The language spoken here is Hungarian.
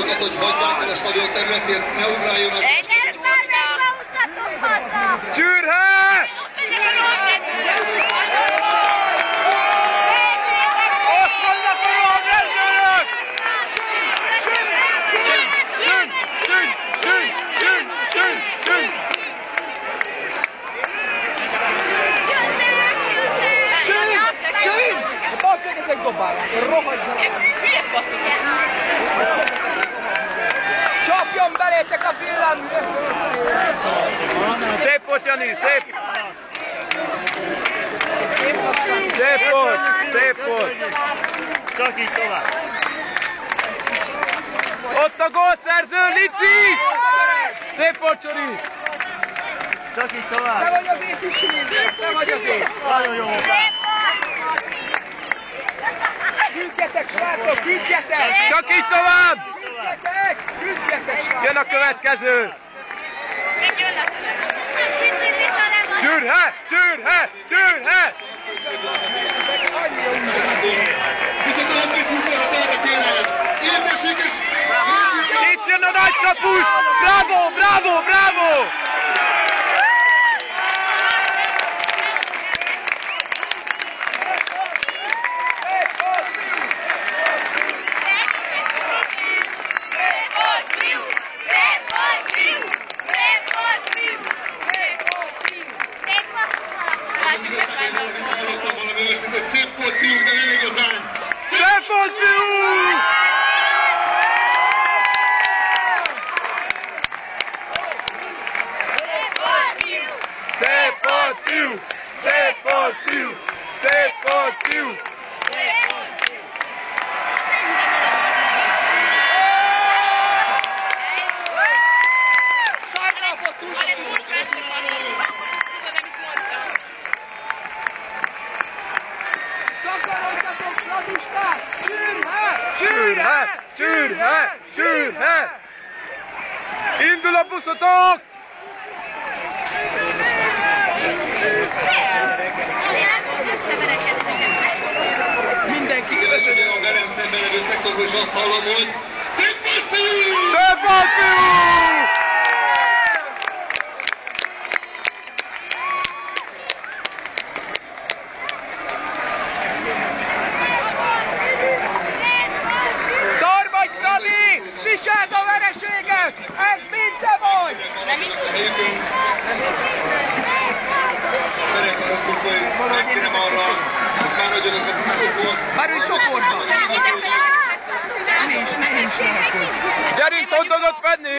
Azokat, hogy hagyják el a stadion területét, ne ugráljonak. Csürhe! Ott vannak a jó rendőrök! Sün! Sün! Sün! Sün! Sün! Sün! Sün! Bassz meg ezek dobálják, rohagynak! Hülye baszok! Csapjon belétek a villám! Szép volt, Jani, szép! Szép volt, szép volt! Csak így tovább! Ott a gólszerző, Lici! Szép volt, Csori! Csak így tovább! Te vagy az ész, te vagy az ész! Nagyon jó volt! Küzdjetek, srácok, küzdjetek! Csak így tovább! Küzdjetek, küzdjetek, srácok! Jön a következő! Csürhe! Csürhe! Csürhe! Viszont a handkészülőt arra kérem! Érdessék és... Itt jön a nagy kapus! Bravo, bravo, bravo! Hallottam valami olyasmit, hogy szép volt fiúk, de nem igazán! Szép volt, fiúk! Szép volt, fiúk! Szép volt, fiúk! Szép volt, fiúk! Csürhe! Csürhe! Csürhe! Indul a buszotok! Mindenki Kedvesedjen a velem szemben levő szektorból is azt hallom, hogy szép volt fiúk! Szép volt, fiúk! Szar vagy, Gabi! Viseld a vereséget! Ez mind te vagy! A helyükön. Szeretem azt mondani, hogy megkérem arra, hogy már adjanak a buszokhoz. Már ő csoportban! Gyerünk, tudod ott venni!